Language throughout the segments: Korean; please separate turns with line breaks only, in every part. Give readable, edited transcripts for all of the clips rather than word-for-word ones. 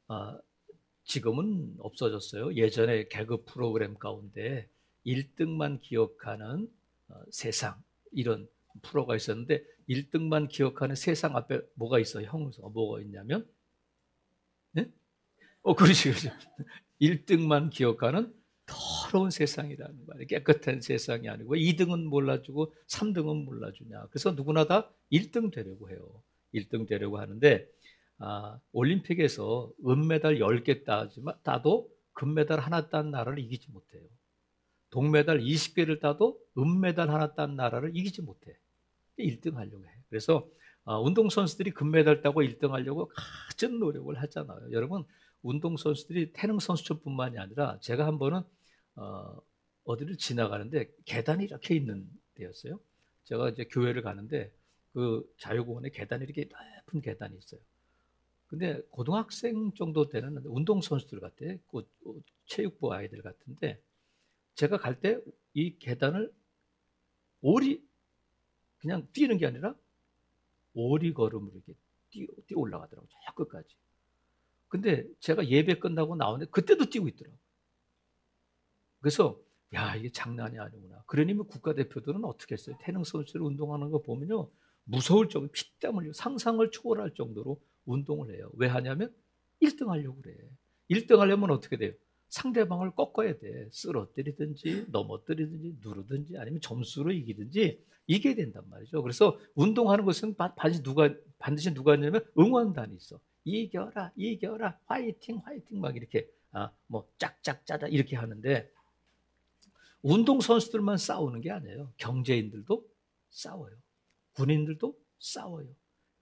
아, 지금은 없어졌어요. 예전에 개그 프로그램 가운데 1등만 기억하는 세상 이런 프로가 있었는데 1등만 기억하는 세상 앞에 뭐가 있어요? 형용사가 뭐가 있냐면 네? 그렇지, 그렇지. 1등만 기억하는 더러운 세상이라는 거예요. 깨끗한 세상이 아니고 2등은 몰라주고 3등은 몰라주냐. 그래서 누구나 다 1등 되려고 해요. 1등 되려고 하는데 올림픽에서 은메달 10개 따도 금메달 하나 딴 나라를 이기지 못해요. 동메달 20개를 따도 은메달 하나 딴 나라를 이기지 못해. 1등 하려고 해. 그래서 운동선수들이 금메달 따고 1등 하려고 갖은 노력을 하잖아요. 여러분, 운동선수들이 태능선수촌뿐만이 아니라 제가 한 번은 어디를 지나가는데 계단이 이렇게 있는 데였어요. 제가 이제 교회를 가는데 그 자유공원에 계단이 이렇게 높은 계단이 있어요. 근데 고등학생 정도 되는 운동선수들 같아. 그 체육부 아이들 같은데 제가 갈 때 이 계단을 오리 그냥 뛰는 게 아니라 오리 걸음으로 이렇게 뛰어 올라가더라고요. 저 끝까지. 근데 제가 예배 끝나고 나오는데 그때도 뛰고 있더라고요. 그래서 야, 이게 장난이 아니구나. 그러니까 국가대표들은 어떻게 했어요? 태능 선수들 운동하는 거 보면요. 무서울 정도 피땀 흘리고 상상을 초월할 정도로 운동을 해요. 왜 하냐면 1등 하려고 그래. 1등 하려면 어떻게 돼요? 상대방을 꺾어야 돼. 쓰러뜨리든지 넘어뜨리든지 누르든지 아니면 점수로 이기든지 이겨야 된단 말이죠. 그래서 운동하는 것은 반드시 누가 있냐면 응원단이 있어. 이겨라, 이겨라, 화이팅, 화이팅 막 이렇게 뭐 짝짝 짜자 이렇게 하는데 운동선수들만 싸우는 게 아니에요. 경제인들도 싸워요. 군인들도 싸워요.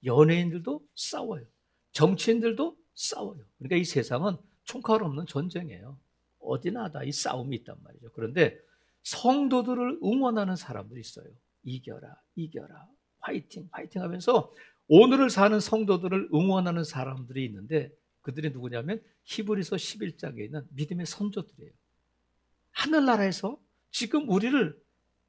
연예인들도 싸워요. 정치인들도 싸워요. 그러니까 이 세상은 총칼 없는 전쟁이에요. 어디나 다 이 싸움이 있단 말이죠. 그런데 성도들을 응원하는 사람들이 있어요. 이겨라, 이겨라, 화이팅, 화이팅 하면서 오늘을 사는 성도들을 응원하는 사람들이 있는데 그들이 누구냐면 히브리서 11장에 있는 믿음의 선조들이에요. 하늘나라에서 지금 우리를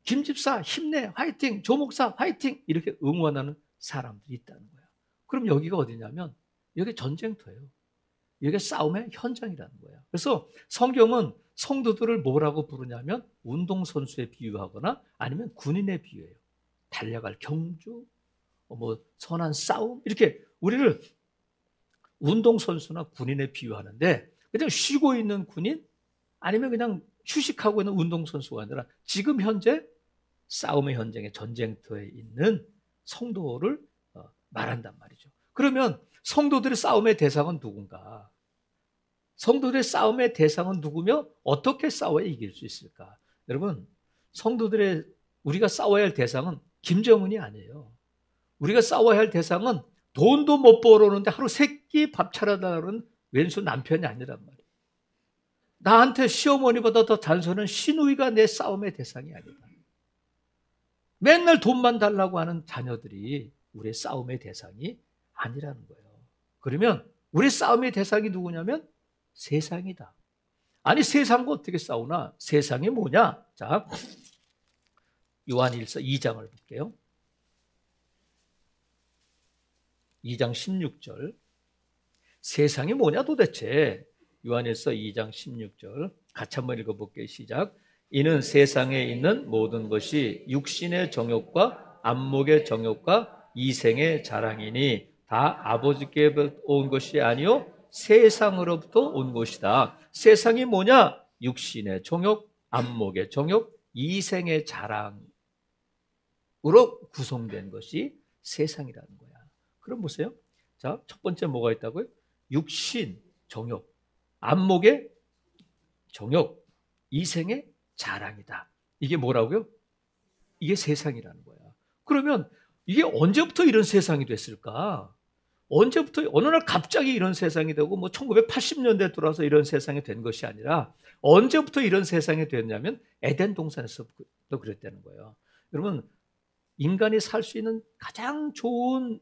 김집사 힘내 화이팅, 조목사 화이팅 이렇게 응원하는 사람들이 있다는 거야. 그럼 여기가 어디냐면 여기 전쟁터예요. 여기가 싸움의 현장이라는 거야. 그래서 성경은 성도들을 뭐라고 부르냐면 운동선수에 비유하거나 아니면 군인에 비유해요. 달려갈 경주, 뭐 선한 싸움 이렇게 우리를 운동선수나 군인에 비유하는데 그냥 쉬고 있는 군인 아니면 그냥 휴식하고 있는 운동선수가 아니라 지금 현재 싸움의 현장에 전쟁터에 있는 성도를 말한단 말이죠. 그러면 성도들의 싸움의 대상은 누군가? 성도들의 싸움의 대상은 누구며 어떻게 싸워야 이길 수 있을까? 여러분, 성도들의 우리가 싸워야 할 대상은 김정은이 아니에요. 우리가 싸워야 할 대상은 돈도 못 벌어오는데 하루 세 끼 밥 차려다는 왼수 남편이 아니란 말이에요. 나한테 시어머니보다 더 단순한 시누이가 내 싸움의 대상이 아니다. 맨날 돈만 달라고 하는 자녀들이 우리의 싸움의 대상이 아니라는 거예요. 그러면 우리 싸움의 대상이 누구냐면 세상이다. 아니 세상과 어떻게 싸우나? 세상이 뭐냐? 자, 요한일서 2장을 볼게요. 2장 16절. 세상이 뭐냐 도대체? 요한일서 2장 16절 같이 한번 읽어볼게요. 시작. 이는 세상에 있는 모든 것이 육신의 정욕과 안목의 정욕과 이생의 자랑이니 다 아버지께 온 것이 아니요 세상으로부터 온 것이다. 세상이 뭐냐? 육신의 정욕, 안목의 정욕, 이생의 자랑으로 구성된 것이 세상이라는 거야. 그럼 보세요. 자, 첫 번째 뭐가 있다고요? 육신, 정욕, 안목의 정욕, 이생의 자랑이다. 이게 뭐라고요? 이게 세상이라는 거야. 그러면 이게 언제부터 이런 세상이 됐을까? 언제부터 어느 날 갑자기 이런 세상이 되고 뭐 1980년대 들어와서 이런 세상이 된 것이 아니라 언제부터 이런 세상이 됐냐면 에덴 동산에서부터 그랬다는 거예요. 여러분 인간이 살 수 있는 가장 좋은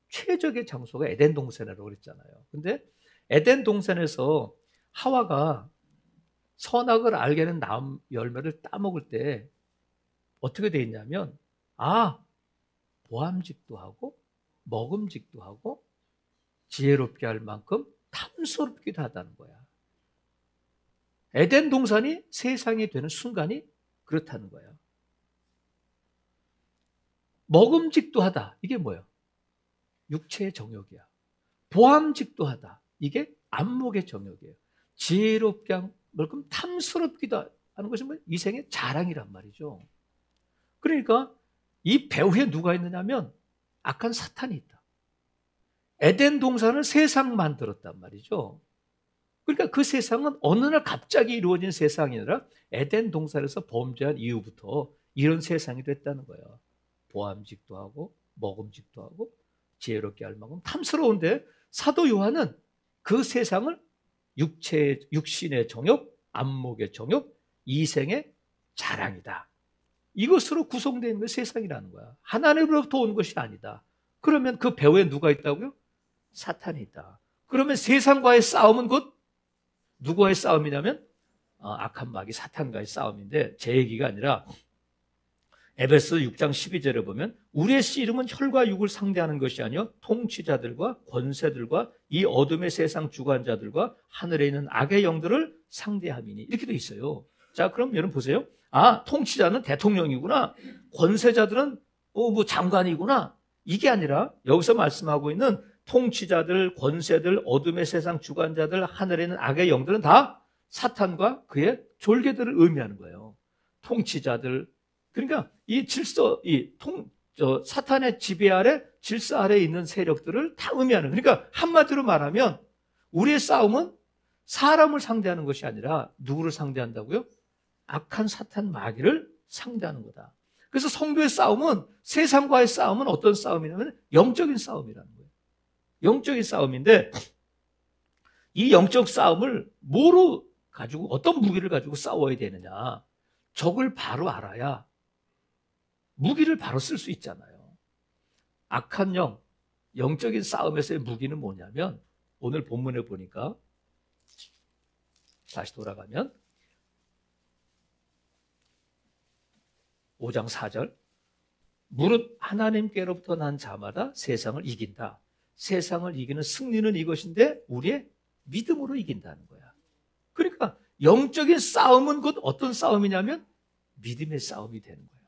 최적의 장소가 에덴 동산이라고 그랬잖아요. 근데 에덴 동산에서 하와가 선악을 알게 하는 나무 열매를 따먹을 때 어떻게 돼 있냐면 보암직도 하고 먹음직도 하고 지혜롭게 할 만큼 탐스럽기도 하다는 거야. 에덴 동산이 세상이 되는 순간이 그렇다는 거야. 먹음직도 하다. 이게 뭐야? 육체의 정욕이야. 보암직도 하다. 이게 안목의 정욕이에요. 지혜롭게 한 만큼 탐스럽기도 하는 것이 뭐 이생의 자랑이란 말이죠. 그러니까 이 배후에 누가 있느냐면 악한 사탄이 있다. 에덴 동산을 세상 만들었단 말이죠. 그러니까 그 세상은 어느 날 갑자기 이루어진 세상이 아니라 에덴 동산에서 범죄한 이후부터 이런 세상이 됐다는 거예요. 보암직도 하고 먹음직도 하고 지혜롭게 할 만큼 탐스러운데 사도 요한은 그 세상을 육신의 정욕, 안목의 정욕, 이생의 자랑이다. 이것으로 구성되어 있는 게 세상이라는 거야. 하나님으로부터 온 것이 아니다. 그러면 그 배후에 누가 있다고요? 사탄이 있다. 그러면 세상과의 싸움은 곧 누구와의 싸움이냐면 악한 마귀 사탄과의 싸움인데 제 얘기가 아니라 에베소 6장 12절에 보면 우리의 씨름은 혈과 육을 상대하는 것이 아니요 통치자들과 권세들과 이 어둠의 세상 주관자들과 하늘에 있는 악의 영들을 상대함이니 이렇게 돼 있어요. 자, 그럼 여러분 보세요. 통치자는 대통령이구나. 권세자들은 뭐 장관이구나. 이게 아니라 여기서 말씀하고 있는 통치자들, 권세들, 어둠의 세상 주관자들, 하늘에 있는 악의 영들은 다 사탄과 그의 졸개들을 의미하는 거예요. 통치자들, 그러니까 이 질서, 사탄의 지배 아래, 질서 아래에 있는 세력들을 다 의미하는. 그러니까 한마디로 말하면 우리의 싸움은 사람을 상대하는 것이 아니라 누구를 상대한다고요? 악한 사탄 마귀를 상대하는 거다. 그래서 성도의 싸움은 세상과의 싸움은 어떤 싸움이냐면 영적인 싸움이라는 거예요. 영적인 싸움인데 이 영적 싸움을 뭐로 가지고 어떤 무기를 가지고 싸워야 되느냐. 적을 바로 알아야 무기를 바로 쓸 수 있잖아요. 악한 영적인 싸움에서의 무기는 뭐냐면 오늘 본문에 보니까 다시 돌아가면 5장 4절 무릇 하나님께로부터 난 자마다 세상을 이긴다. 세상을 이기는 승리는 이것인데 우리의 믿음으로 이긴다는 거야. 그러니까 영적인 싸움은 곧 어떤 싸움이냐면 믿음의 싸움이 되는 거예요.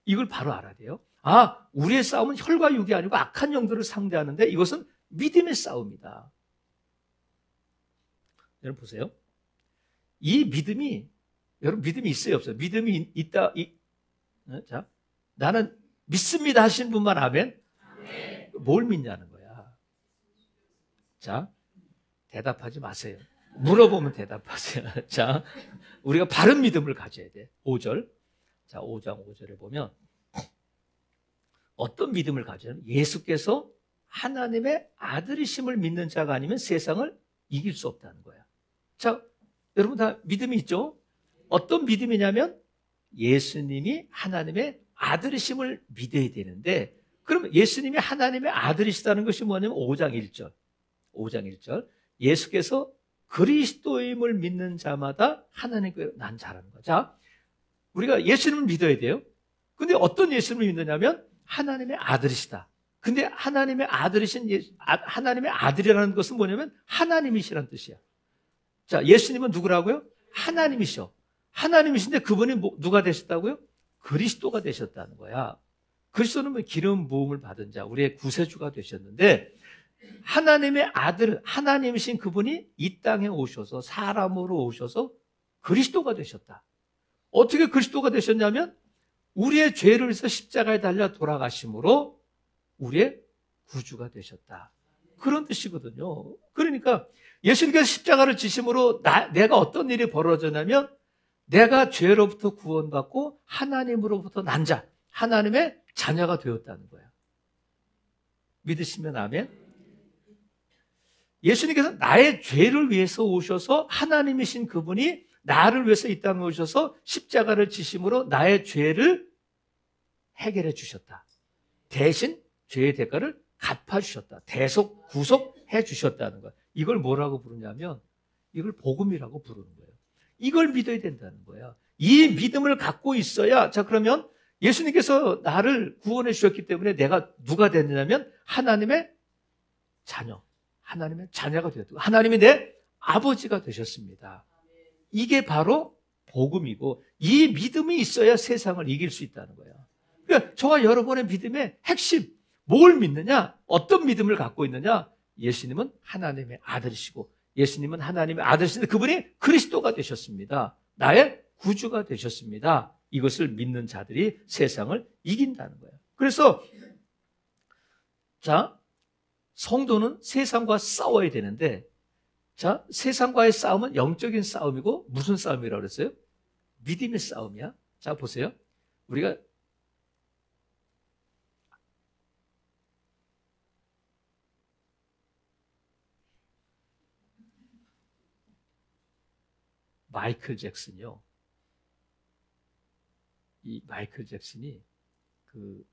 이걸 바로 알아야 돼요. 우리의 싸움은 혈과 육이 아니고 악한 영들을 상대하는데 이것은 믿음의 싸움이다. 여러분 보세요. 이 믿음이 여러분 믿음이 있어요 없어요? 믿음이 있다. 자, 나는 믿습니다 하신 분만 아멘. 뭘 믿냐는 거야. 자, 대답하지 마세요. 물어보면 대답하세요. 자, 우리가 바른 믿음을 가져야 돼. 5절. 자, 5장 5절에 보면 어떤 믿음을 가져요? 예수께서 하나님의 아들이심을 믿는 자가 아니면 세상을 이길 수 없다는 거야. 자, 여러분 다 믿음이 있죠? 어떤 믿음이냐면 예수님이 하나님의 아들이심을 믿어야 되는데 그럼 예수님이 하나님의 아들이시다는 것이 뭐냐면 5장 1절. 5장 1절. 예수께서 그리스도임을 믿는 자마다 하나님께 난 자라는 거야. 자, 우리가 예수님을 믿어야 돼요. 근데 어떤 예수님을 믿느냐면 하나님의 아들이시다. 근데 하나님의 아들이신 하나님의 아들이라는 것은 뭐냐면 하나님이시라는 뜻이야. 자, 예수님은 누구라고요? 하나님이셔. 하나님이신데 그분이 누가 되셨다고요? 그리스도가 되셨다는 거야. 그리스도는 기름 부음을 받은 자, 우리의 구세주가 되셨는데 하나님의 아들, 하나님이신 그분이 이 땅에 오셔서 사람으로 오셔서 그리스도가 되셨다. 어떻게 그리스도가 되셨냐면 우리의 죄를 위해서 십자가에 달려 돌아가심으로 우리의 구주가 되셨다. 그런 뜻이거든요. 그러니까 예수님께서 십자가를 지심으로 내가 어떤 일이 벌어졌냐면 내가 죄로부터 구원받고 하나님으로부터 난 자, 하나님의 자녀가 되었다는 거야. 믿으시면 아멘. 예수님께서 나의 죄를 위해서 오셔서 하나님이신 그분이 나를 위해서 이 땅에 오셔서 십자가를 지심으로 나의 죄를 해결해 주셨다. 대신 죄의 대가를 갚아주셨다. 대속, 구속해 주셨다는 거야. 이걸 뭐라고 부르냐면 이걸 복음이라고 부르는 거예요. 이걸 믿어야 된다는 거야. 이 믿음을 갖고 있어야 자 그러면 예수님께서 나를 구원해 주셨기 때문에 내가 누가 됐느냐면 하나님의 자녀, 하나님의 자녀가 되었고 하나님이 내 아버지가 되셨습니다. 이게 바로 복음이고 이 믿음이 있어야 세상을 이길 수 있다는 거예요. 그러니까 저와 여러분의 믿음의 핵심, 뭘 믿느냐? 어떤 믿음을 갖고 있느냐? 예수님은 하나님의 아들이시고 예수님은 하나님의 아들이신데 그분이 그리스도가 되셨습니다. 나의 구주가 되셨습니다. 이것을 믿는 자들이 세상을 이긴다는 거예요. 그래서 자, 성도는 세상과 싸워야 되는데 자, 세상과의 싸움은 영적인 싸움이고 무슨 싸움이라고 그랬어요? 믿음의 싸움이야. 자, 보세요. 우리가 마이클 잭슨이요. 이 마이클 잭슨이 그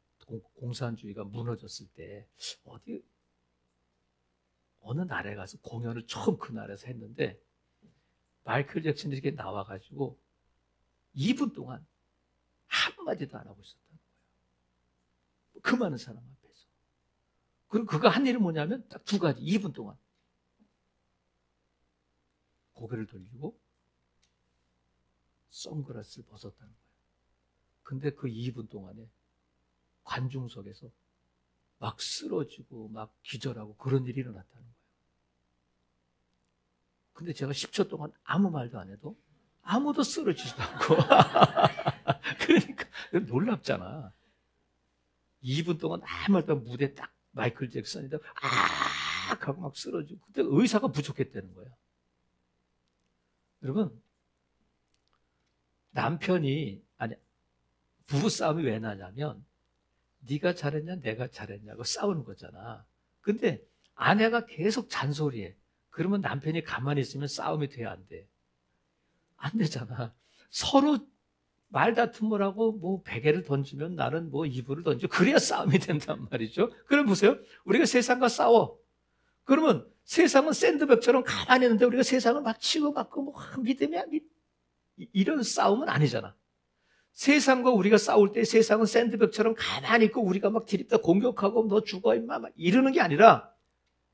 공산주의가 무너졌을 때 어느 나라에 가서 공연을 처음 그 나라에서 했는데 마이클 잭슨이 이렇게 나와가지고 2분 동안 한마디도 안 하고 있었다는 거예요. 그 많은 사람 앞에서. 그리고 그가 한 일이 뭐냐면 딱 2가지, 2분 동안 고개를 돌리고 선글라스를 벗었다는 거예요. 근데 그 2분 동안에 관중석에서 막 쓰러지고 막 기절하고 그런 일이 일어났다는 거예요. 근데 제가 10초 동안 아무 말도 안 해도 아무도 쓰러지지도 않고 그러니까 놀랍잖아. 2분 동안 아무 말도 안 하고 무대에 딱 마이클 잭슨이다 하고 막 쓰러지고 그때 의사가 부족했다는 거예요. 여러분 남편이 부부싸움이 왜 나냐면 네가 잘했냐 내가 잘했냐고 싸우는 거잖아. 근데 아내가 계속 잔소리해. 그러면 남편이 가만히 있으면 싸움이 돼야 안 돼? 안 되잖아. 서로 말다툼을 하고 뭐 베개를 던지면 나는 뭐 이불을 던져. 그래야 싸움이 된단 말이죠. 그럼 보세요. 우리가 세상과 싸워. 그러면 세상은 샌드백처럼 가만히 있는데 우리가 세상을 막 치고받고 뭐 믿음이야. 이런 싸움은 아니잖아. 세상과 우리가 싸울 때 세상은 샌드백처럼 가만히 있고 우리가 막 디립다 공격하고 너 죽어 임마 막 이러는 게 아니라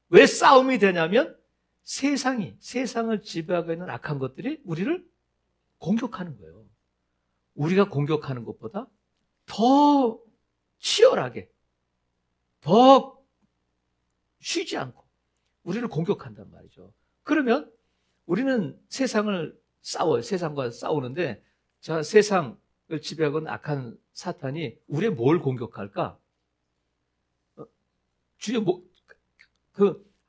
왜 싸움이 되냐면 세상을 지배하고 있는 악한 것들이 우리를 공격하는 거예요. 우리가 공격하는 것보다 더 치열하게 더 쉬지 않고 우리를 공격한단 말이죠. 그러면 우리는 세상을 싸워요. 세상과 싸우는데 자, 세상을 지배하고 있는 악한 사탄이 우리의 뭘 공격할까? 주요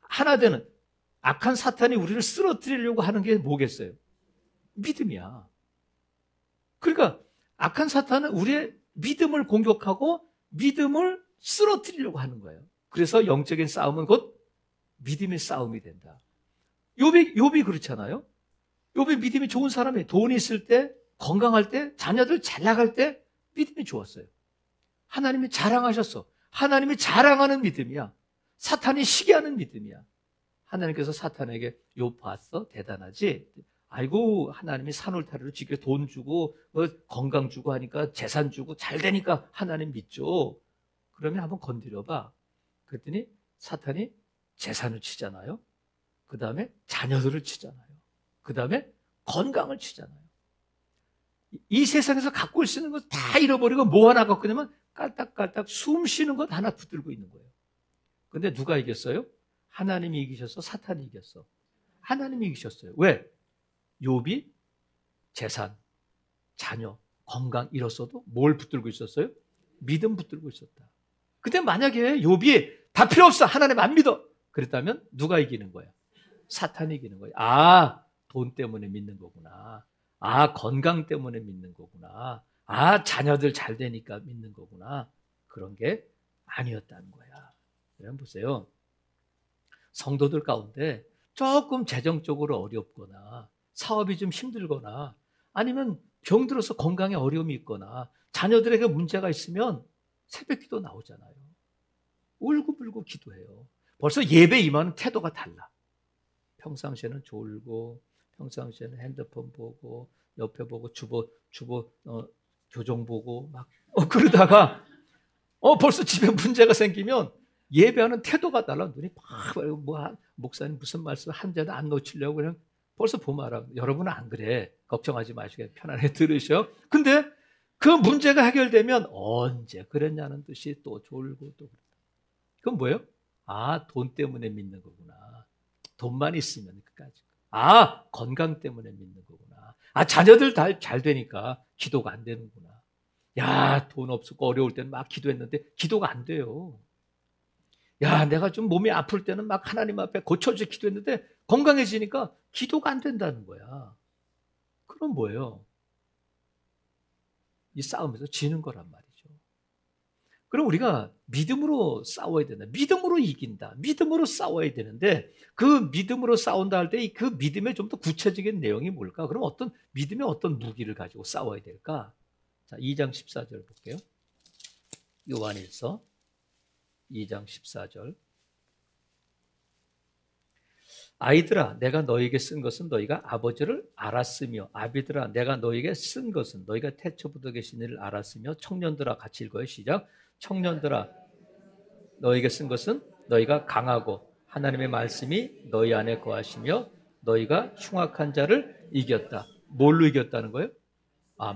하나 되는 악한 사탄이 우리를 쓰러뜨리려고 하는 게 뭐겠어요? 믿음이야. 그러니까 악한 사탄은 우리의 믿음을 공격하고 믿음을 쓰러뜨리려고 하는 거예요. 그래서 영적인 싸움은 곧 믿음의 싸움이 된다. 욥이 그렇잖아요. 욥이 믿음이 좋은 사람이에요. 돈이 있을 때, 건강할 때, 자녀들 잘 나갈 때 믿음이 좋았어요. 하나님이 자랑하셨어. 하나님이 자랑하는 믿음이야. 사탄이 시기하는 믿음이야. 하나님께서 사탄에게 욥 봤어? 대단하지? 아이고 하나님이 산울타리로 지켜 돈 주고 건강 주고 하니까 재산 주고 잘 되니까 하나님 믿죠. 그러면 한번 건드려봐. 그랬더니 사탄이 재산을 치잖아요. 그 다음에 자녀들을 치잖아요. 그 다음에 건강을 치잖아요. 이 세상에서 갖고 올 수 있는 것 다 잃어버리고 뭐 하나 갖고 있냐면 깔딱깔딱 숨 쉬는 것 하나 붙들고 있는 거예요. 근데 누가 이겼어요? 하나님이 이기셨어? 사탄이 이겼어? 하나님이 이기셨어요. 왜? 욥이 재산, 자녀, 건강 잃었어도 뭘 붙들고 있었어요? 믿음 붙들고 있었다. 근데 만약에 욥이 다 필요 없어. 하나님 안 믿어. 그랬다면 누가 이기는 거야? 사탄이 이기는 거야. 아, 돈 때문에 믿는 거구나. 아, 건강 때문에 믿는 거구나. 아, 자녀들 잘 되니까 믿는 거구나. 그런 게 아니었다는 거야. 여러분 보세요. 성도들 가운데 조금 재정적으로 어렵거나 사업이 좀 힘들거나 아니면 병들어서 건강에 어려움이 있거나 자녀들에게 문제가 있으면 새벽기도 나오잖아요. 울고불고 기도해요. 벌써 예배 임하는 태도가 달라. 평상시에는 졸고 평상시에는 핸드폰 보고 옆에 보고 주보 교정 보고 막 그러다가 벌써 집에 문제가 생기면 예배하는 태도가 달라. 눈이 목사님 무슨 말씀 한 자도 안 놓치려고 그냥 벌써 보면 알아. 여러분은 안 그래. 걱정하지 마시고 편안하게 들으셔. 근데 그 문제가 해결되면 언제 그랬냐는 듯이 또 졸고 또. 그건 뭐예요? 돈 때문에 믿는 거구나. 돈만 있으면 끝까지. 건강 때문에 믿는 거구나. 자녀들 다 잘 되니까 기도가 안 되는구나. 돈 없고 어려울 때는 막 기도했는데 기도가 안 돼요. 내가 좀 몸이 아플 때는 막 하나님 앞에 고쳐줘 기도했는데 건강해지니까 기도가 안 된다는 거야. 그럼 뭐예요? 이 싸움에서 지는 거란 말이죠. 그럼 우리가 믿음으로 싸워야 된다. 믿음으로 이긴다. 믿음으로 싸워야 되는데 그 믿음으로 싸운다 할 때 그 믿음의 좀 더 구체적인 내용이 뭘까? 그럼 믿음의 어떤 무기를 가지고 싸워야 될까? 자, 2장 14절 볼게요. 요한일서 2장 14절. 아이들아 내가 너에게 쓴 것은 너희가 아버지를 알았으며 아비들아 내가 너에게 쓴 것은 너희가 태초부터 계신 이를 알았으며 청년들아 같이 읽어요. 시작. 청년들아 너에게 쓴 것은 너희가 강하고 하나님의 말씀이 너희 안에 거하시며 너희가 흉악한 자를 이겼다. 뭘로 이겼다는 거예요?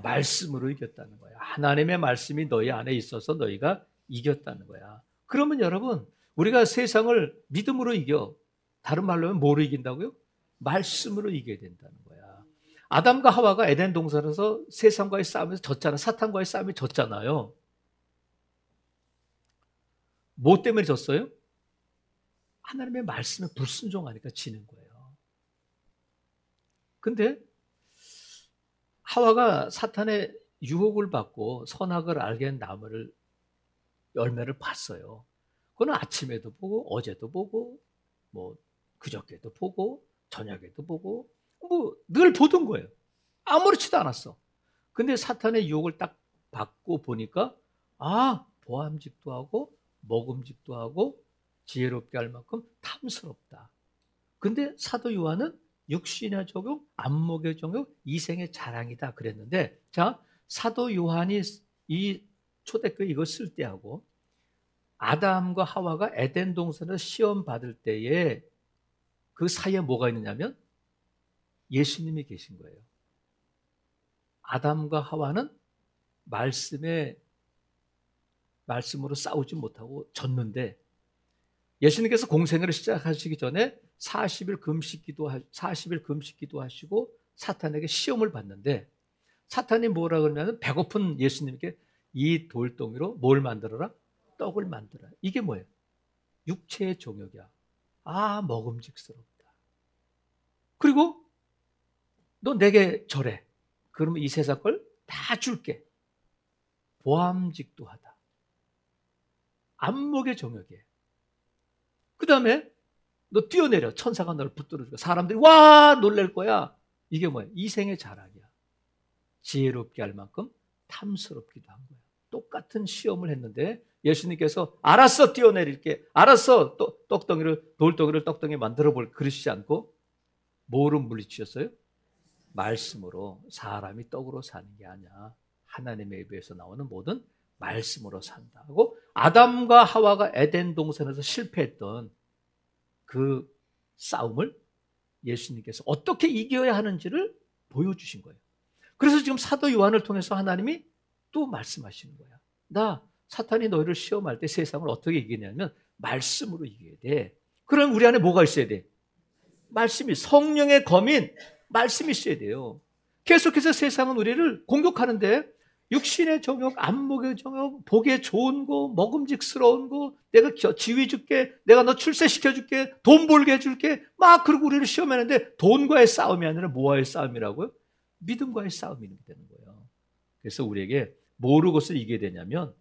말씀으로 이겼다는 거야. 하나님의 말씀이 너희 안에 있어서 너희가 이겼다는 거야. 그러면 여러분 우리가 세상을 믿음으로 이겨. 다른 말로 하면 뭐로 이긴다고요? 말씀으로 이겨야 된다는 거야. 아담과 하와가 에덴 동산에서 세상과의 싸움에서 졌잖아. 사탄과의 싸움이 졌잖아요. 뭐 때문에 졌어요? 하나님의 말씀에 불순종하니까 지는 거예요. 근데 하와가 사탄의 유혹을 받고 선악을 알게 한 나무를 열매를 봤어요. 그건 아침에도 보고 어제도 보고 그저께도 보고 저녁에도 보고 늘 보던 거예요. 아무렇지도 않았어. 근데 사탄의 유혹을 딱 받고 보니까 보암직도 하고 먹음직도 하고 지혜롭게 할 만큼 탐스럽다. 근데 사도 요한은 육신의 정욕, 안목의 정욕, 이생의 자랑이다 그랬는데 자 사도 요한이 이 초대교회 이거 쓸 때하고 아담과 하와가 에덴 동산에서 시험 받을 때에 그 사이에 뭐가 있느냐면 예수님이 계신 거예요. 아담과 하와는 말씀으로 싸우지 못하고 졌는데 예수님께서 공생애를 시작하시기 전에 40일 금식 기도하시고 사탄에게 시험을 받는데 사탄이 뭐라 그러냐면 배고픈 예수님께 이 돌덩이로 뭘 만들어라? 떡을 만들어라. 이게 뭐예요? 육체의 정욕이야. 먹음직스럽다. 그리고 너 내게 절해. 그러면 이 세상 걸 다 줄게. 보암직도 하다. 안목의 정욕이에요. 그 다음에 너 뛰어내려. 천사가 너를 붙들어주고 사람들이 와 놀랄 거야. 이게 뭐야? 이생의 자랑이야. 지혜롭게 할 만큼 탐스럽기도 한 거야. 똑같은 시험을 했는데 예수님께서 알았어 뛰어내릴게. 알았어 돌덩이를 떡덩이 만들어볼 그러시지 않고 뭐로 물리치셨어요? 말씀으로. 사람이 떡으로 사는 게 아니야. 하나님의 입에서 나오는 모든 말씀으로 산다 하고 아담과 하와가 에덴 동산에서 실패했던 그 싸움을 예수님께서 어떻게 이겨야 하는지를 보여주신 거예요. 그래서 지금 사도 요한을 통해서 하나님이 또 말씀하시는 거야. 사탄이 너희를 시험할 때 세상을 어떻게 이기냐면 말씀으로 이겨야 돼. 그럼 우리 안에 뭐가 있어야 돼? 말씀이 성령의 검인 말씀이 있어야 돼요. 계속해서 세상은 우리를 공격하는데 육신의 정욕, 안목의 정욕, 보기에 좋은 거, 먹음직스러운 거, 내가 지위 줄게, 내가 너 출세시켜 줄게, 돈 벌게 해줄게 막 그러고 우리를 시험하는데 돈과의 싸움이 아니라 뭐와의 싸움이라고요? 믿음과의 싸움이 되는 거예요. 그래서 우리에게 뭐로 그것을 이기게 되냐면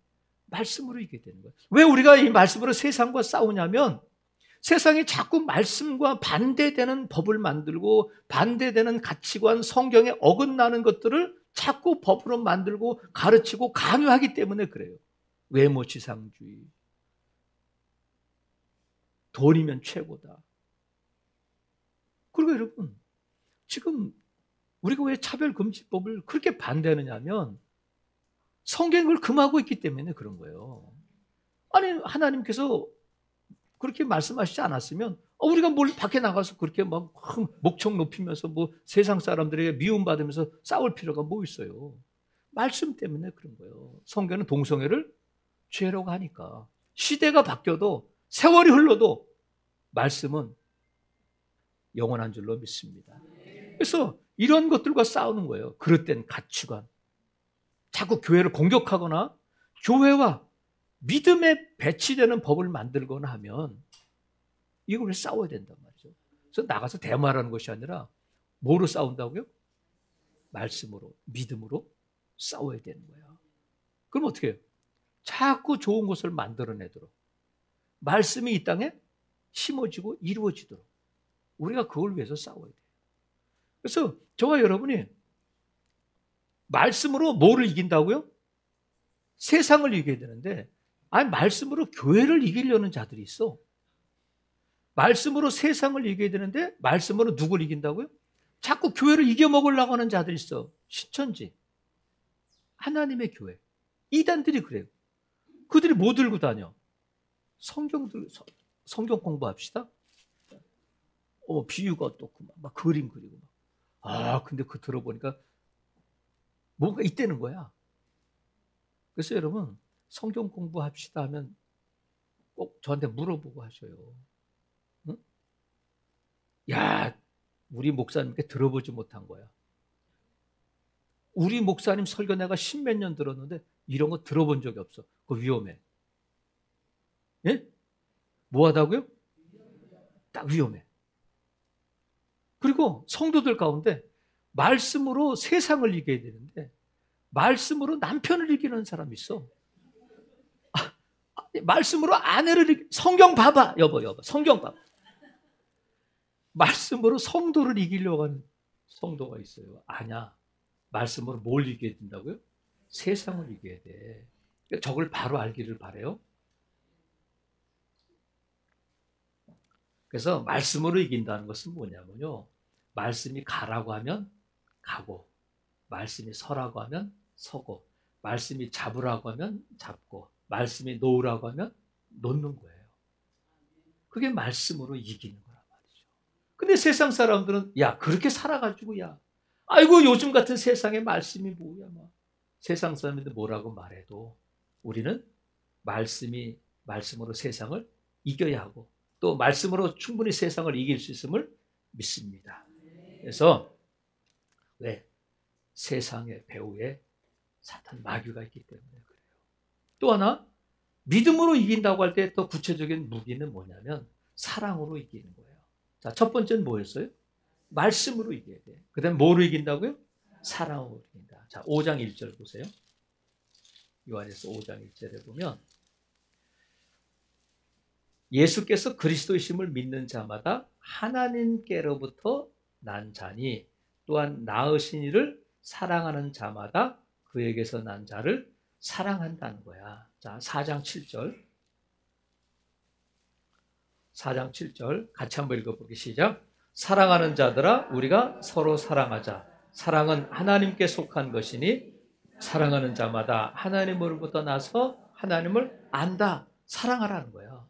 말씀으로 이기게 되는 거예요. 왜 우리가 이 말씀으로 세상과 싸우냐면 세상이 자꾸 말씀과 반대되는 법을 만들고 반대되는 가치관, 성경에 어긋나는 것들을 자꾸 법으로 만들고 가르치고 강요하기 때문에 그래요. 외모지상주의, 돈이면 최고다. 그리고 여러분 지금 우리가 왜 차별금지법을 그렇게 반대하느냐 하면 성경을 금하고 있기 때문에 그런 거예요. 아니 하나님께서 그렇게 말씀하시지 않았으면 우리가 뭘 밖에 나가서 그렇게 막 목청 높이면서 뭐 세상 사람들에게 미움받으면서 싸울 필요가 뭐 있어요. 말씀 때문에 그런 거예요. 성경은 동성애를 죄라고 하니까. 시대가 바뀌어도 세월이 흘러도 말씀은 영원한 줄로 믿습니다. 그래서 이런 것들과 싸우는 거예요. 그릇된 가치관. 자꾸 교회를 공격하거나 교회와 믿음에 배치되는 법을 만들거나 하면 이걸 싸워야 된단 말이죠. 그래서 나가서 대말하는 것이 아니라 뭐로 싸운다고요? 말씀으로, 믿음으로 싸워야 되는 거야. 그럼 어떻게 해요? 자꾸 좋은 것을 만들어내도록 말씀이 이 땅에 심어지고 이루어지도록 우리가 그걸 위해서 싸워야 돼요. 그래서 저와 여러분이 말씀으로 뭐를 이긴다고요? 세상을 이겨야 되는데 말씀으로 교회를 이기려는 자들이 있어. 말씀으로 세상을 이겨야 되는데 말씀으로 누굴 이긴다고요? 자꾸 교회를 이겨먹으려고 하는 자들이 있어. 신천지, 하나님의 교회, 이단들이 그래요. 그들이 뭐 들고 다녀? 성경 공부합시다. 비유가 어떻고 막 그림 그리고 근데 그 들어보니까 뭔가 있다는 거야. 그래서 여러분 성경 공부합시다 하면 꼭 저한테 물어보고 하셔요. 응? 야, 우리 목사님께 들어보지 못한 거야. 우리 목사님 설교 내가 십몇 년 들었는데 이런 거 들어본 적이 없어. 그거 위험해. 예? 뭐 하다고요? 딱 위험해. 그리고 성도들 가운데 말씀으로 세상을 이겨야 되는데 말씀으로 남편을 이기는 사람이 있어. 말씀으로 아내를 성경 봐봐. 여보 성경 봐봐. 말씀으로 성도를 이기려고 하는 성도가 있어요. 아니야. 말씀으로 뭘 이겨야 된다고요? 세상을 이겨야 돼. 저걸 바로 알기를 바라요. 그래서 말씀으로 이긴다는 것은 뭐냐면요. 말씀이 가라고 하면 가고, 말씀이 서라고 하면 서고, 말씀이 잡으라고 하면 잡고, 말씀이 놓으라고 하면 놓는 거예요. 그게 말씀으로 이기는 거란 말이죠. 근데 세상 사람들은 그렇게 살아가지고 아이고 요즘 같은 세상에 말씀이 뭐야 세상 사람들이 뭐라고 말해도 우리는 말씀으로 세상을 이겨야 하고 또 말씀으로 충분히 세상을 이길 수 있음을 믿습니다. 그래서 왜? 세상의 배후에 사탄 마귀가 있기 때문에 그래요. 또 하나 믿음으로 이긴다고 할 때 더 구체적인 무기는 뭐냐면 사랑으로 이기는 거예요. 자, 첫 번째는 뭐였어요? 말씀으로 이겨야 돼. 그 다음에 뭐로 이긴다고요? 사랑으로 이긴다. 자, 5장 1절 보세요. 요한에서 5장 1절에 보면 예수께서 그리스도이심을 믿는 자마다 하나님께로부터 난 자니 또한 낳으신 이를 사랑하는 자마다 그에게서 난 자를 사랑한다는 거야. 자, 4장 7절. 4장 7절 같이 한번 읽어보기 시작. 사랑하는 자들아 우리가 서로 사랑하자. 사랑은 하나님께 속한 것이니 사랑하는 자마다 하나님으로부터 나서 하나님을 안다. 사랑하라는 거야.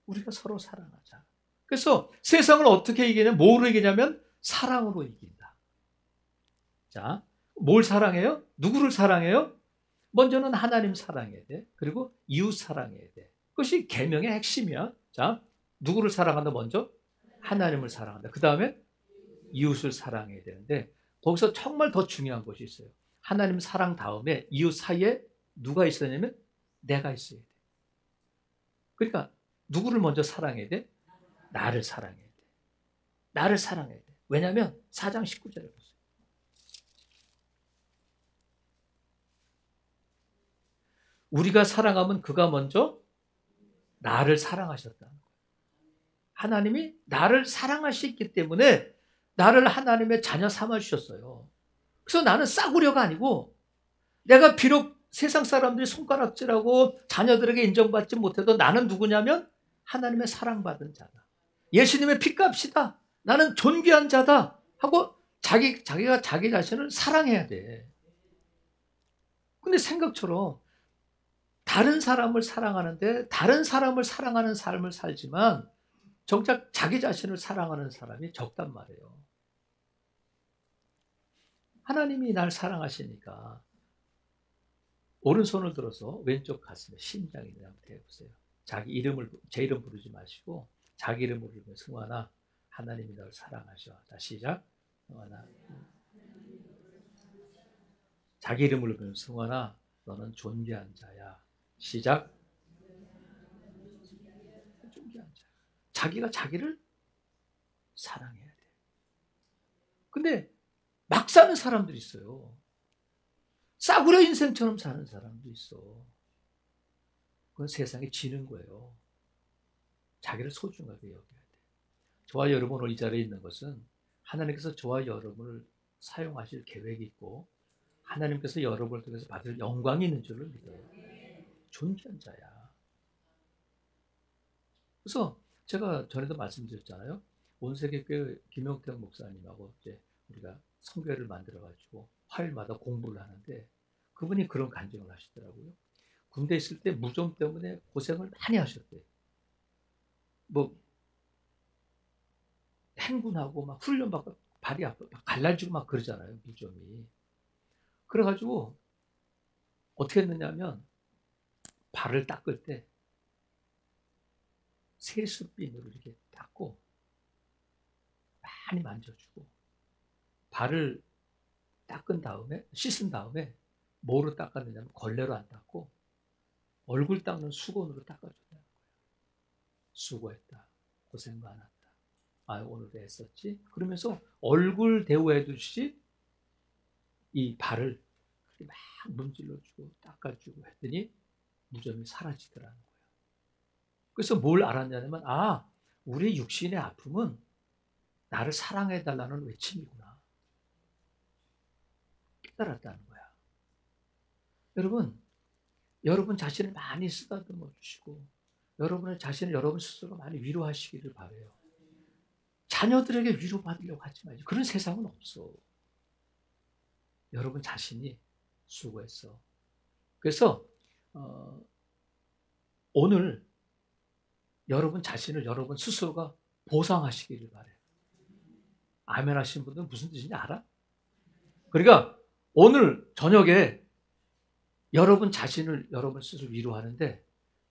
우리가 서로 사랑하자. 그래서 세상을 어떻게 이기냐? 뭐로 이기냐면 사랑으로 이긴다. 자, 뭘 사랑해요? 누구를 사랑해요? 먼저는 하나님 사랑해야 돼. 그리고 이웃 사랑해야 돼. 그것이 계명의 핵심이야. 자, 누구를 사랑한다? 먼저 하나님을 사랑한다. 그 다음에 이웃을 사랑해야 되는데 거기서 정말 더 중요한 것이 있어요. 하나님 사랑 다음에 이웃 사이에 누가 있어야 되냐면 내가 있어야 돼. 그러니까 누구를 먼저 사랑해야 돼? 나를 사랑해야 돼. 나를 사랑해야 돼. 왜냐하면 4장 19절에 보세요. 우리가 사랑하면 그가 먼저 나를 사랑하셨다는 거예요. 하나님이 나를 사랑하셨기 때문에 나를 하나님의 자녀 삼아주셨어요. 그래서 나는 싸구려가 아니고 내가 비록 세상 사람들이 손가락질하고 자녀들에게 인정받지 못해도 나는 누구냐면 하나님의 사랑받은 자다. 예수님의 피값이다. 나는 존귀한 자다. 하고 자기가 자기 자신을 사랑해야 돼. 근데 생각처럼 다른 사람을 사랑하는데 다른 사람을 사랑하는 삶을 살지만 정작 자기 자신을 사랑하는 사람이 적단 말이에요. 하나님이 날 사랑하시니까 오른손을 들어서 왼쪽 가슴에 심장이 그냥 대보세요. 제 이름 부르지 마시고 자기 이름을 부르면 승환아, 하나님이 너를 사랑하셔. 자, 시작. 승환아. 자기 이름을 부르면 승환아, 너는 존귀한 자야. 시작. 존귀한 자. 자기가 자기를 사랑해야 돼. 근데 막 사는 사람들이 있어요. 싸구려 인생처럼 사는 사람도 있어. 그건 세상에 지는 거예요. 자기를 소중하게 여겨야 돼. 저와 여러분 오늘 이 자리에 있는 것은 하나님께서 저와 여러분을 사용하실 계획이 있고 하나님께서 여러분을 통해서 받을 영광이 있는 줄을 믿어요. 존귀한 자야. 그래서 제가 전에도 말씀드렸잖아요. 온세계교회 김용택 목사님하고 이제 우리가 성교회를 만들어가지고 화요일마다 공부를 하는데 그분이 그런 간증을 하시더라고요. 군대 있을 때 무좀 때문에 고생을 많이 하셨대요. 뭐 행군하고 막 훈련받고 발이 아파 갈라지고 막 그러잖아요. 무좀이. 그래가지고 어떻게 했느냐면 발을 닦을 때 세숫비누로 이렇게 닦고 많이 만져주고 발을 닦은 다음에 씻은 다음에 뭐로 닦았느냐면 걸레로 안 닦고 얼굴 닦는 수건으로 닦아준다는 거예요. 수고했다. 고생 많았다. 아, 오늘도 애썼지? 그러면서 얼굴 대우해 주듯이 이 발을 막 문질러주고 닦아주고 했더니 무좀이 사라지더라는 거예요. 그래서 뭘 알았냐면 우리 육신의 아픔은 나를 사랑해달라는 외침이구나. 깨달았다는 거야. 여러분 자신을 많이 쓰다듬어 주시고 여러분의 자신을 여러분 스스로 많이 위로하시기를 바라요. 자녀들에게 위로받으려고 하지 마요. 그런 세상은 없어. 여러분 자신이 수고했어. 그래서 오늘 여러분 자신을 여러분 스스로가 보상하시기를 바라요. 아멘 하신 분들은 무슨 뜻인지 알아? 그러니까 오늘 저녁에 여러분 자신을 여러분 스스로 위로하는데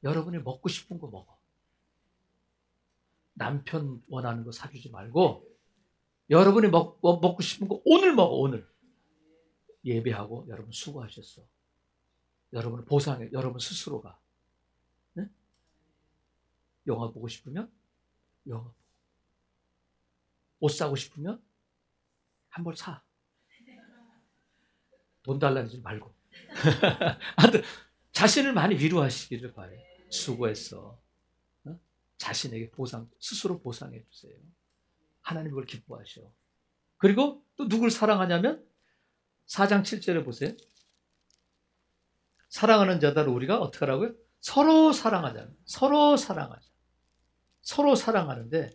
여러분이 먹고 싶은 거 먹어. 남편 원하는 거 사주지 말고 여러분이 먹고 싶은 거 오늘 먹어. 오늘 예배하고 여러분 수고하셨어. 여러분을 보상해. 여러분 스스로가. 네? 영화 보고 싶으면 영화 보고. 옷 사고 싶으면 한 벌 사. 돈 달라지 말고. 하여튼 자신을 많이 위로하시기를 바래. 수고했어. 자신에게 스스로 보상해 주세요. 하나님 그걸 기뻐하셔. 그리고 또 누굴 사랑하냐면 4장 7절에 보세요. 사랑하는 자들 우리가 어떻게 하라고요? 서로 사랑하자. 서로 사랑하자. 서로 사랑하는데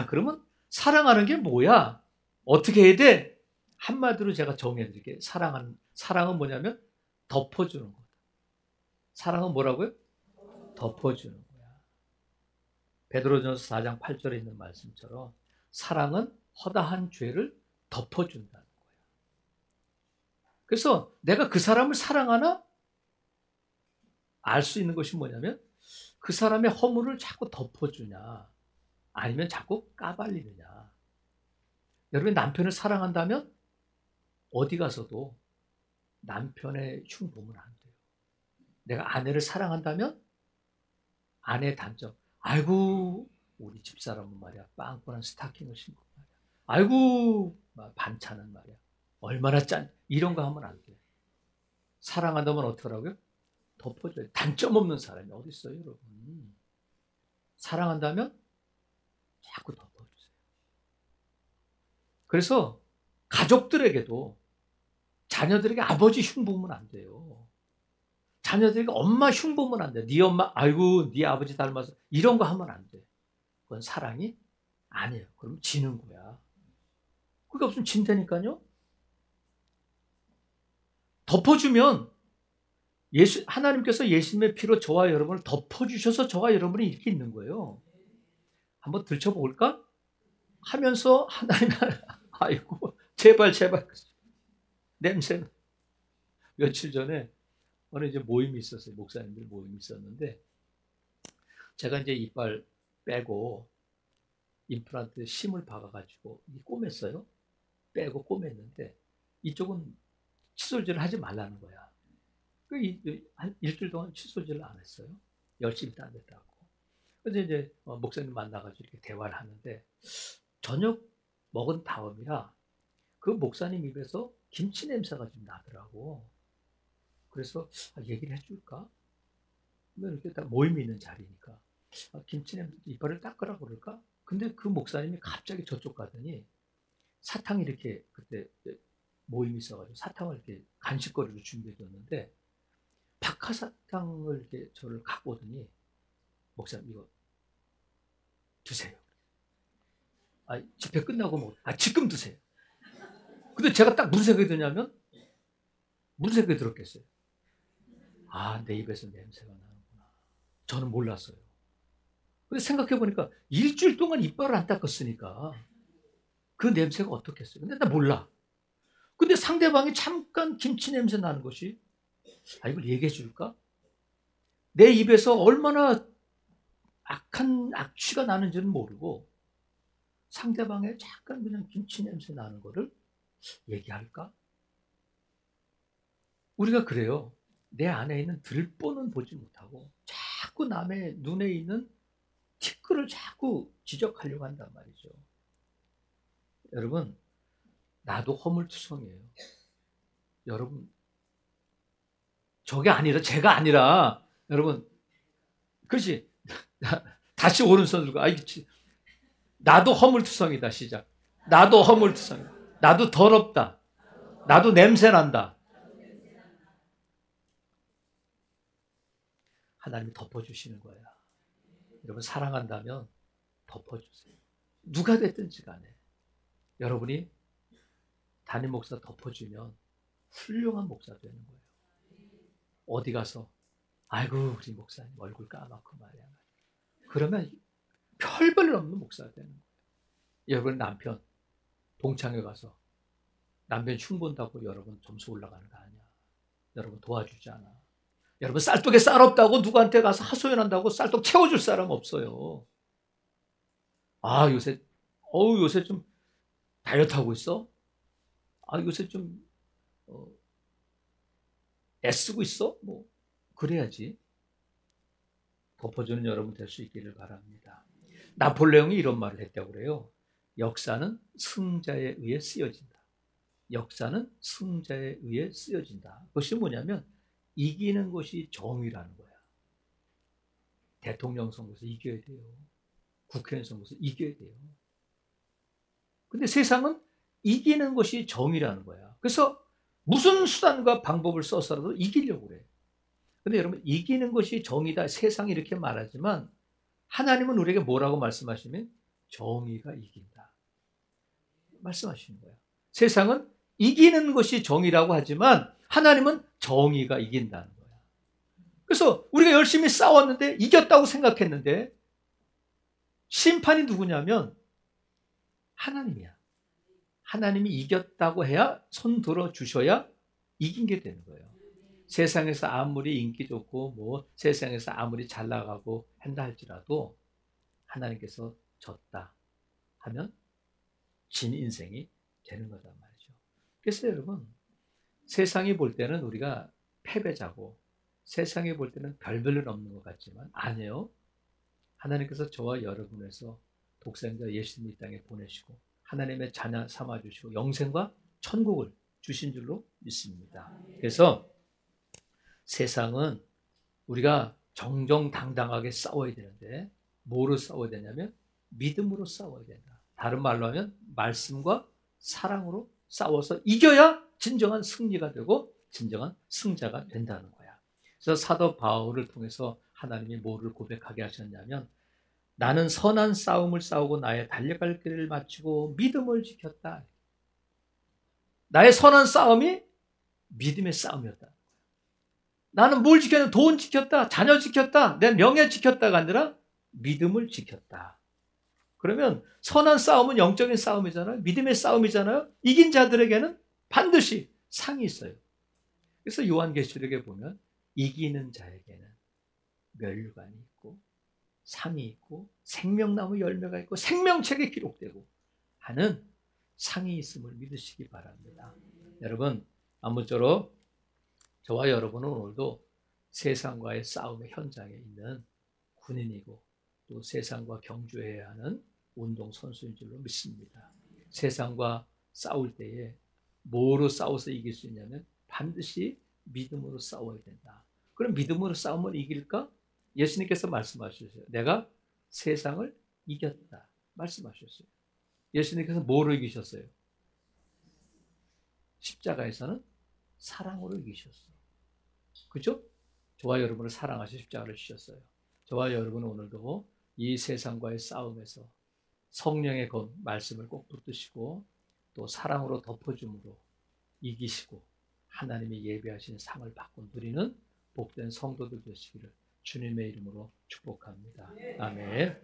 그러면 사랑하는 게 뭐야? 어떻게 해야 돼? 한마디로 제가 정해 드릴게요. 사랑은 뭐냐면 덮어주는 거다. 사랑은 뭐라고요? 덮어주는 거야. 베드로전서 4장 8절에 있는 말씀처럼 사랑은 허다한 죄를 덮어준다는 거예요. 그래서 내가 그 사람을 사랑하나? 알 수 있는 것이 뭐냐면 그 사람의 허물을 자꾸 덮어주냐 아니면 자꾸 까발리느냐. 여러분이 남편을 사랑한다면 어디 가서도 남편의 흉 보면 안 돼요. 내가 아내를 사랑한다면 아내의 단점. 아이고 우리 집사람은 말이야 빵꾸난 스타킹을 신고 말이야. 아이고 반찬은 말이야 얼마나 이런 거 하면 안 돼. 사랑한다면 어떡하라고요? 덮어줘야 돼. 단점 없는 사람이 어디 있어요 여러분. 사랑한다면 자꾸 덮어주세요. 그래서 가족들에게도 자녀들에게 아버지 흉 보면 안 돼요. 자녀들에게 엄마 흉 보면 안 돼. 네 엄마 아이고 네 아버지 닮아서 이런 거 하면 안 돼. 그건 사랑이 아니에요. 그럼 지는 거야. 그게 없으면 진다니까요. 덮어주면 하나님께서 예수님의 피로 저와 여러분을 덮어주셔서 저와 여러분이 이렇게 있는 거예요. 한번 들춰볼까? 하면서 하나님, 아이고, 제발. 냄새는. 며칠 전에 어느 이제 모임이 있었어요. 목사님들 모임이 있었는데, 제가 이제 이빨 빼고 임플란트 심을 박아가지고 꼬맸어요. 빼고 꼬맸는데, 이쪽은 칫솔질을 하지 말라는 거야. 한 일주일 동안 칫솔질을 안 했어요. 열심히 딴댔다고. 그래서 이제 목사님 만나가지고 이렇게 대화를 하는데, 저녁 먹은 다음이라 그 목사님 입에서 김치 냄새가 좀 나더라고. 그래서 얘기를 해줄까? 이렇게 딱 모임이 있는 자리니까 김치 냄새 이빨을 닦으라 그럴까? 근데 그 목사님이 갑자기 저쪽 가더니 사탕 이렇게 그때 모임이 있어가지고 사탕을 이렇게 간식거리로 준비해줬는데 박하사탕을 이렇게 저를 갖고 오더니 목사님 이거 드세요. 집회 끝나고 지금 드세요. 근데 제가 딱 무슨 생각이 드냐면 무슨 생각이 들었겠어요? 내 입에서 냄새가 나는구나. 저는 몰랐어요. 근데 생각해보니까 일주일 동안 이빨을 안 닦았으니까 그 냄새가 어떻겠어요? 근데 나 몰라. 근데 상대방이 잠깐 김치 냄새 나는 것이 이걸 얘기해 줄까? 내 입에서 얼마나 악한 악취가 나는지는 모르고 상대방의 잠깐 그냥 김치 냄새 나는 거를 얘기할까? 우리가 그래요. 내 안에 있는 들보는 보지 못하고 자꾸 남의 눈에 있는 티끌을 자꾸 지적하려고 한단 말이죠. 여러분, 나도 허물투성이에요. 여러분, 제가 아니라 여러분, 그렇지? 다시 오른손 들고 나도 허물투성이다. 시작. 나도 허물투성이다. 나도 더럽다. 나도 냄새난다. 하나님이 덮어주시는 거야. 여러분 사랑한다면 덮어주세요. 누가 됐든지 간에 여러분이 담임 목사 덮어주면 훌륭한 목사 되는 거예요. 어디 가서 아이고 우리 목사님 얼굴 까맣고 말이야. 그러면 별별 없는 목사가 되는 거예요. 여러분 남편 동창회 가서 남편 흉본다고 여러분 점수 올라가는 거 아니야. 여러분 도와주지 않아. 여러분 쌀떡에 쌀 없다고 누구한테 가서 하소연한다고 쌀떡 채워줄 사람 없어요. 요새 좀 다이어트 하고 있어? 요새 좀 애쓰고 있어? 그래야지 덮어주는 여러분 될 수 있기를 바랍니다. 나폴레옹이 이런 말을 했다고 그래요. 역사는 승자에 의해 쓰여진다. 역사는 승자에 의해 쓰여진다. 그것이 뭐냐면 이기는 것이 정의라는 거야. 대통령 선거에서 이겨야 돼요. 국회의원 선거에서 이겨야 돼요. 근데 세상은 이기는 것이 정의라는 거야. 그래서 무슨 수단과 방법을 써서라도 이기려고 그래. 근데 여러분 이기는 것이 정의다. 세상이 이렇게 말하지만 하나님은 우리에게 뭐라고 말씀하시면 정의가 이긴다. 말씀하시는 거야. 세상은 이기는 것이 정의라고 하지만 하나님은 정의가 이긴다는 거야. 그래서 우리가 열심히 싸웠는데 이겼다고 생각했는데 심판이 누구냐면 하나님이야. 하나님이 이겼다고 해야 손 들어 주셔야 이긴 게 되는 거예요. 세상에서 아무리 인기 좋고 세상에서 아무리 잘 나가고 한다 할지라도 하나님께서 졌다 하면 진 인생이 되는 거단 말이죠. 그래서 여러분 세상이 볼 때는 우리가 패배자고 세상이 볼 때는 별별은 없는 것 같지만 아니에요. 하나님께서 저와 여러분에서 독생자 예수님 이 땅에 보내시고 하나님의 자녀 삼아주시고 영생과 천국을 주신 줄로 믿습니다. 그래서 세상은 우리가 정정당당하게 싸워야 되는데 뭐로 싸워야 되냐면 믿음으로 싸워야 된다. 다른 말로 하면 말씀과 사랑으로 싸워서 이겨야 진정한 승리가 되고 진정한 승자가 된다는 거야. 그래서 사도 바울을 통해서 하나님이 뭐를 고백하게 하셨냐면 나는 선한 싸움을 싸우고 나의 달려갈 길을 마치고 믿음을 지켰다. 나의 선한 싸움이 믿음의 싸움이었다. 나는 뭘 지켰냐? 돈 지켰다, 자녀 지켰다, 내 명예 지켰다가 아니라 믿음을 지켰다. 그러면 선한 싸움은 영적인 싸움이잖아요. 믿음의 싸움이잖아요. 이긴 자들에게는 반드시 상이 있어요. 그래서 요한계시록에 보면 이기는 자에게는 멸류관이 있고 상이 있고 생명나무 열매가 있고 생명책에 기록되고 하는 상이 있음을 믿으시기 바랍니다. 여러분, 아무쪼록 저와 여러분은 오늘도 세상과의 싸움의 현장에 있는 군인이고 또 세상과 경주해야 하는 운동선수인 줄로 믿습니다. 세상과 싸울 때에 뭐로 싸워서 이길 수 있냐면 반드시 믿음으로 싸워야 된다. 그럼 믿음으로 싸움을 이길까? 예수님께서 말씀하셨어요. 내가 세상을 이겼다 말씀하셨어요. 예수님께서 뭐로 이기셨어요? 십자가에서는 사랑으로 이기셨어요. 그죠? 저와 여러분을 사랑하셔 십자가를 지셨어요. 저와 여러분은 오늘도 이 세상과의 싸움에서 성령의 말씀을 꼭 붙드시고 또 사랑으로 덮어줌으로 이기시고 하나님이 예비하신 상을 받고 누리는 복된 성도들 되시기를 주님의 이름으로 축복합니다. 아멘.